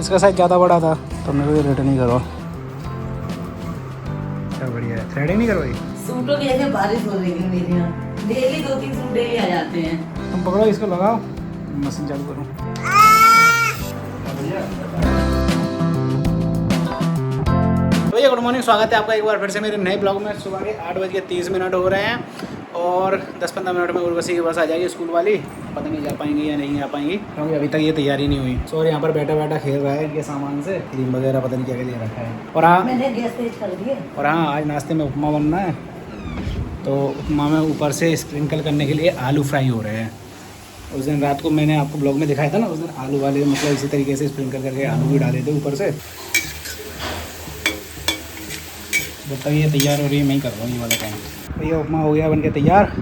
इसका साइज ज़्यादा बड़ा था तो मेरे को रिटर्न ही करो। क्या बढ़िया है। थ्रेडिंग नहीं करवाई? सूटों की ऐसे बारिश हो रही है मेरे यहाँ, डेली 2-3 सूट डेली आ जाते हैं। तुम पकड़ो इसको, लगाओ, मशीन चालू करूँ। भैया गुड मॉर्निंग, स्वागत है आपका एक बार फिर से मेरे नए ब्लॉग में। सुबह के 8:30 हो रहे हैं और 10-15 मिनट में उर्वशी की बस आ जाएगी स्कूल वाली। पता नहीं जा पाएंगी या नहीं आ पाएंगी क्योंकि अभी तक ये तैयारी नहीं हुई। सो यहाँ पर बैठा बैठा खेल रहा है इनके सामान से, क्रीम वगैरह पता नहीं क्या क्या ले रखा है। और हाँ, मैंने गैस तेज कर दिए। और हाँ, आज नाश्ते में उपमा बनना है तो उपमा में ऊपर से स्प्रिंकल करने के लिए आलू फ्राई हो रहे हैं। उस दिन रात को मैंने आपको ब्लॉग में दिखाया था ना, उस दिन आलू वाले मतलब इसी तरीके से स्प्रिंकल करके आलू भी डाले थे ऊपर से। जब तक ये तैयार हो रही है मैं ही कर रहा हूँ ये वाला काम। भैया उपमा हो गया बनके तैयार।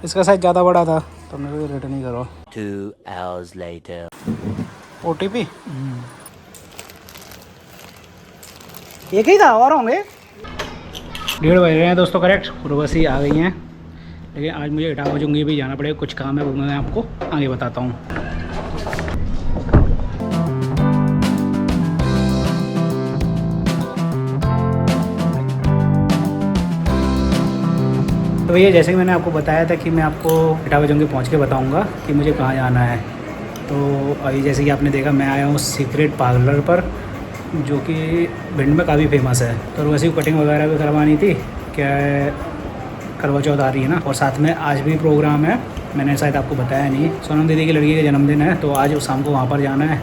इसका साइज ज़्यादा बड़ा था तो मेरे को रिटर्न ही करो। 2 hours later. OTP एक ही था और होंगे। 1:30 बज रहे हैं दोस्तों करेक्ट। उर्वशी आ गई हैं, लेकिन आज मुझे इटावा जंगी भी जाना पड़ेगा, कुछ काम है वो मैं आपको आगे बताता हूँ। तो भैया जैसे कि मैंने आपको बताया था कि मैं आपको इटावा जंगी पहुँच के बताऊँगा कि मुझे कहाँ जाना है। तो अभी जैसे कि आपने देखा मैं आया हूँ सीक्रेट पार्लर पर, जो कि भिंड में काफ़ी फेमस है। तो उर्वशी को कटिंग वगैरह भी करवानी थी, क्या करवा चौथ आ रही है ना, और साथ में आज भी प्रोग्राम है, मैंने शायद आपको बताया नहीं। सोनम दीदी की लड़की का जन्मदिन है तो आज शाम को वहाँ पर जाना है।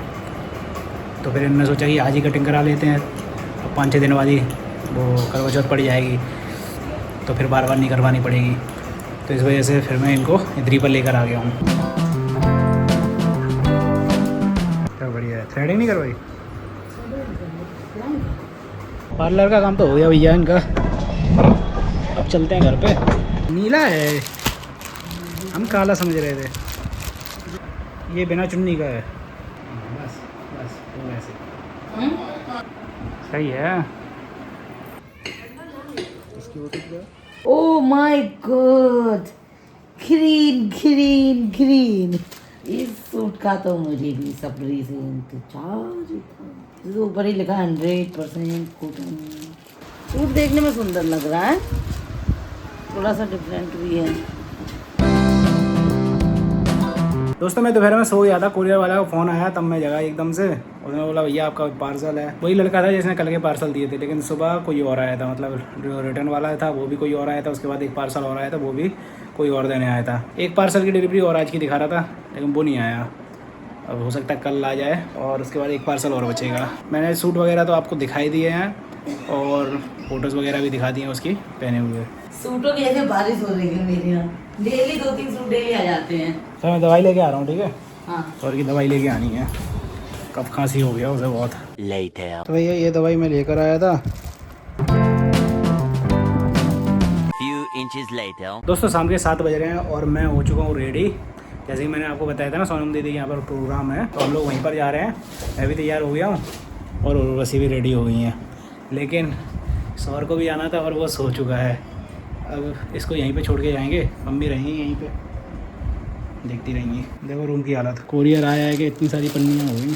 तो फिर इन्होंने सोचा कि आज ही कटिंग करा लेते हैं, तो 5-6 दिन बाद ही वो करवा चौथ पड़ जाएगी तो फिर बार बार नहीं करवानी पड़ेगी। तो इस वजह से फिर मैं इनको इधर पर लेकर आ गया हूँ। क्या बढ़िया है। थ्रेडिंग नहीं करवाई? पार्लर का काम तो हो गया भैया इनका, अब चलते हैं घर पे। नीला है, हम काला समझ रहे थे, ये बिना चुन्नी का है। बस बस वो ऐसे सही है। Oh my God, green green green. इस सूट का तो मुझे भी सब्री से इंतजार था। जो ऊपर ही लिखा 100% कॉटन। सूट देखने में सुंदर लग रहा है, थोड़ा सा डिफरेंट भी है। दोस्तों मैं दोपहर में सो गया था, कुरियर वाला का फ़ोन आया तब मैं जगा एकदम से। उसने बोला भैया आपका पार्सल है। वही लड़का था जिसने कल के पार्सल दिए थे, लेकिन सुबह कोई और आया था, मतलब जो रिटर्न वाला था वो भी कोई और आया था। उसके बाद एक पार्सल और आया था, वो भी कोई और देने आया था। एक पार्सल की डिलीवरी और आज की दिखा रहा था लेकिन वो नहीं आया। अब हो सकता है कल आ जाए और उसके बाद एक पार्सल और बचेगा। मैंने सूट वगैरह तो आपको दिखाई दिए हैं और फोटोज़ वगैरह भी दिखा दी हैं उसकी पहने हुए। सूटों की ऐसे बारिश हो रही है मेरे यहाँ, डेली 2-3 सूट डेली आ जाते हैं। सर मैं दवाई लेके आ रहा हूँ, ठीक है? हाँ और की दवाई लेके आनी है, कफ खांसी हो गया उसे बहुत। Later. तो भैया ये दवाई मैं लेकर आया था। Few inches later. दोस्तों शाम के 7 बज रहे हैं और मैं हो चुका हूँ रेडी। जैसे कि मैंने आपको बताया था ना, सोनम दीदी के यहाँ पर प्रोग्राम है तो हम लोग वहीं पर जा रहे हैं। मैं भी तैयार हो गया हूँ और उर्वशी भी रेडी हो गई हैं, लेकिन सौर को भी आना था और वो सो चुका है। अब इसको यहीं पे छोड़ के जाएंगे, मम्मी रहेंगी यहीं पे, देखती रहेंगी। देखो रूम की हालत, कोरियर आया है कि इतनी सारी पन्नियाँ हो गई।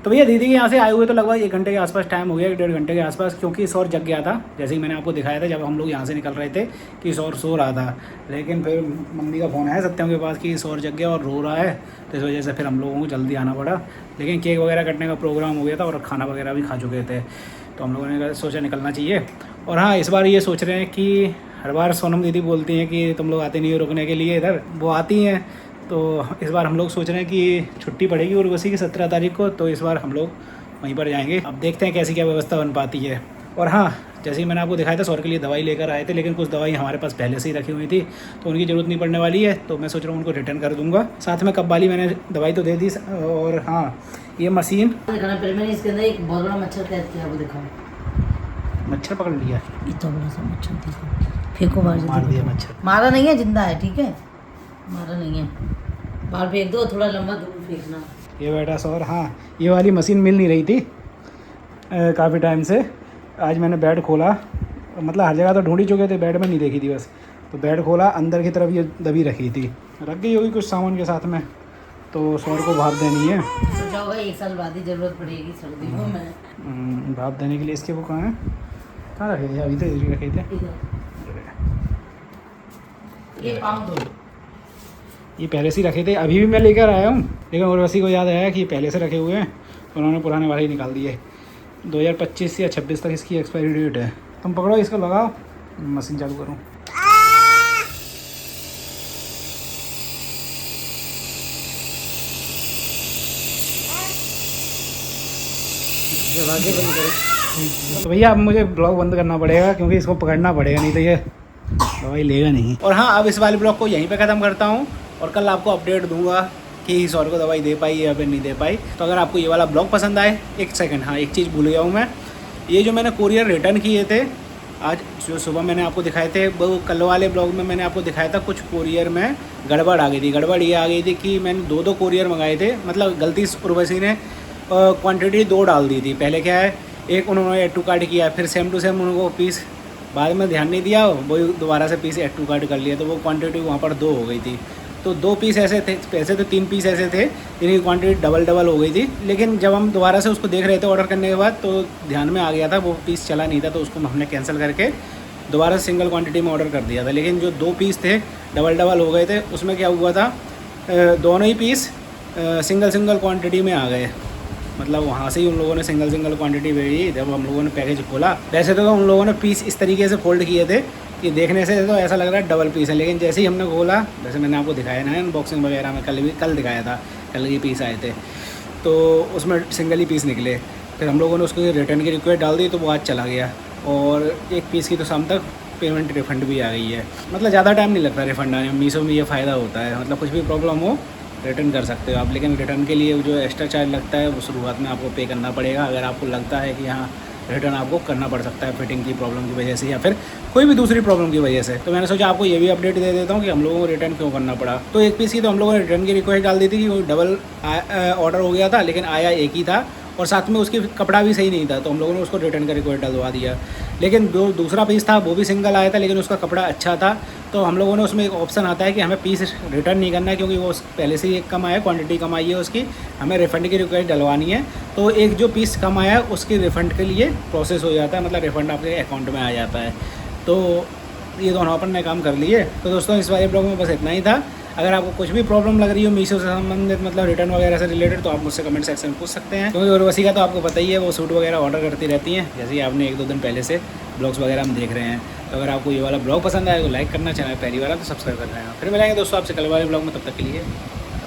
तो भैया दीदी के यहाँ से आए हुए तो लगभग 1 घंटे के आसपास टाइम हो गया, 1-1.5 घंटे के आसपास, क्योंकि सौर जग गया था। जैसे ही मैंने आपको दिखाया था जब हम लोग यहाँ से निकल रहे थे कि सौर सो रहा था, लेकिन फिर मम्मी का फ़ोन आया सत्यम के पास कि सौर जग गया और रो रहा है। तो इस वजह से फिर हम लोगों को जल्दी आना पड़ा, लेकिन केक वगैरह कटने का प्रोग्राम हो गया था और खाना वगैरह भी खा चुके थे तो हम लोगों ने सोचा निकलना चाहिए। और हाँ, इस बार ये सोच रहे हैं कि हर बार सोनम दीदी बोलती हैं कि तुम लोग आते नहीं हो रुकने के लिए इधर, वो आती हैं। तो इस बार हम लोग सोच रहे हैं कि छुट्टी पड़ेगी उर्वशी की 17 तारीख को, तो इस बार हम लोग वहीं पर जाएंगे। अब देखते हैं कैसी क्या व्यवस्था बन पाती है। और हाँ, जैसे ही मैंने आपको दिखाया था सौर के लिए दवाई लेकर आए थे, लेकिन कुछ दवाई हमारे पास पहले से ही रखी हुई थी तो उनकी ज़रूरत नहीं पड़ने वाली है, तो मैं सोच रहा हूँ उनको रिटर्न कर दूँगा। साथ में कब वाली मैंने दवाई तो दे दी। और हाँ, ये मशीन दिखाना पहले मैंने इसके अंदर एक बहुत बड़ा मच्छर कैद किया, वो दिखाओ। मच्छर पकड़ लिया, इतना बड़ा सा मच्छर देखो, फेंको बाहर मार दिया मच्छर। मारा नहीं है, जिंदा है, ठीक है, मारा नहीं है। बाहर फेंक दो, थोड़ा लंबा दूर फेंकना। ये बेटा सौर, हाँ ये वाली मशीन मिल नहीं रही थी काफ़ी टाइम से। आज मैंने बेड खोला, मतलब हर जगह तो ढूंढ ही चुके थे, बेड में नहीं देखी थी बस, तो बेड खोला, अंदर की तरफ ये दबी रखी थी, रख गई होगी कुछ सामान के साथ में, तो सौर को भाप देनी है। सोचा होगा 1 साल बाद ही जरूरत पड़ेगी सर्दियों में। भाप देने के लिए। इसके वो कहाँ है, कहाँ रखे थे? अभी तो इधर रखे थे। ये पाँव दो, ये पहले से ही रखे थे, अभी भी मैं लेकर आया हूँ, लेकिन उर्वशी को याद आया कि ये पहले से रखे हुए हैं, उन्होंने पुराने वाले ही निकाल दिए। 2025 या 26 तक इसकी एक्सपायरी डेट है। तुम पकड़ो इसको, लगाओ, मशीन चालू करूँ। तो भैया अब मुझे ब्लॉग बंद करना पड़ेगा क्योंकि इसको पकड़ना पड़ेगा, नहीं तो ये दवाई लेगा नहीं। और हाँ, अब इस वाले ब्लॉग को यहीं पे ख़त्म करता हूँ और कल आपको अपडेट दूंगा कि सौर को दवाई दे पाई या फिर नहीं दे पाई। तो अगर आपको ये वाला ब्लॉग पसंद आए, एक सेकंड, हाँ एक चीज़ भूल गया हूँ मैं, ये जो मैंने कोरियर रिटर्न किए थे आज जो सुबह मैंने आपको दिखाए थे, वो कल वाले ब्लॉग में मैंने आपको दिखाया था कुछ कोरियर में गड़बड़ आ गई थी। गड़बड़ ये आ गई थी कि मैंने 2 कोरियर मंगाए थे, मतलब गलती से उर्वशी ने क्वांटिटी 2 डाल दी थी। पहले क्या है, एक उन्होंने एड टू कार्ड किया, फिर सेम टू सेम उनको पीस बाद में ध्यान नहीं दिया, वो दोबारा से पीस एड टू कार्ड कर लिया, तो वो क्वांटिटी वहाँ पर 2 हो गई थी। तो 2 पीस ऐसे थे, वैसे तो 3 पीस ऐसे थे जिनकी क्वांटिटी डबल हो गई थी। लेकिन जब हम दोबारा से उसको देख रहे थे ऑर्डर करने के बाद, तो ध्यान में आ गया था वो पीस चला नहीं था, तो उसको हमने कैंसिल करके दोबारा सिंगल क्वांटिटी में ऑर्डर कर दिया था। लेकिन जो 2 पीस थे डबल हो गए थे, उसमें क्या हुआ था, दोनों ही पीस सिंगल क्वांटिटी में आ गए। मतलब वहाँ से ही उन लोगों ने सिंगल क्वांटिटी भेजी। जब हम लोगों ने पैकेज खोला, वैसे तो उन लोगों ने पीस इस तरीके से फोल्ड किए थे कि देखने से तो ऐसा लग रहा है डबल पीस है, लेकिन जैसे ही हमने खोला, जैसे मैंने आपको दिखाया ना अनबॉक्सिंग वगैरह में, कल दिखाया था, कल ही पीस आए थे, तो उसमें सिंगल ही पीस निकले। फिर हम लोगों ने उसको रिटर्न की रिक्वेस्ट डाल दी, तो वो आज चला गया और 1 पीस की तो शाम तक पेमेंट रिफ़ंड भी आ गई है। मतलब ज़्यादा टाइम नहीं लगता रिफ़ंड आने में। मीशो में ये फ़ायदा होता है, मतलब कुछ भी प्रॉब्लम हो रिटर्न कर सकते हो आप, लेकिन रिटर्न के लिए जो एक्स्ट्रा चार्ज लगता है वो शुरुआत में आपको पे करना पड़ेगा, अगर आपको लगता है कि हाँ रिटर्न आपको करना पड़ सकता है फिटिंग की प्रॉब्लम की वजह से या फिर कोई भी दूसरी प्रॉब्लम की वजह से। तो मैंने सोचा आपको ये भी अपडेट दे देता हूँ कि हम लोगों को रिटर्न क्यों करना पड़ा। तो 1 पीस की तो हम लोगों ने रिटर्न की रिक्वेस्ट डाल दी थी कि वो डबल ऑर्डर हो गया था, लेकिन आया एक ही था और साथ में उसकी कपड़ा भी सही नहीं था, तो हम लोगों ने उसको रिटर्न का रिक्वेस्ट डलवा दिया। लेकिन जो दूसरा पीस था वो भी सिंगल आया था, लेकिन उसका कपड़ा अच्छा था, तो हम लोगों ने उसमें एक ऑप्शन आता है कि हमें पीस रिटर्न नहीं करना है क्योंकि वो पहले से ही एक कम आया, क्वांटिटी कम आई है उसकी, हमें रिफ़ंड की रिक्वेस्ट डलवानी है। तो एक जो पीस कम आया उसके रिफ़ंड के लिए प्रोसेस हो जाता है, मतलब रिफ़ंड आपके अकाउंट में आ जाता है। तो ये दोनों अपन ने काम कर लिए। तो दोस्तों इस वाले ब्लॉग में बस इतना ही था। अगर आपको कुछ भी प्रॉब्लम लग रही हो मीशो से संबंधित, मतलब रिटर्न वगैरह से रिलेटेड, तो आप मुझसे कमेंट सेक्शन में पूछ सकते हैं, क्योंकि उर्वशी का तो आपको पता ही है, वो सूट वगैरह ऑर्डर करती रहती हैं, जैसे ही आपने 1-2 दिन पहले से ब्लॉग्स वगैरह हम देख रहे हैं। तो अगर आपको ये वाला ब्लॉग पसंद आए तो लाइक करना, चैनल पहली बार तो सब्सक्राइब कर रहे हैं। फिर मिलेंगे दोस्तों आपसे कल वाले ब्लॉग में, तब तक के लिए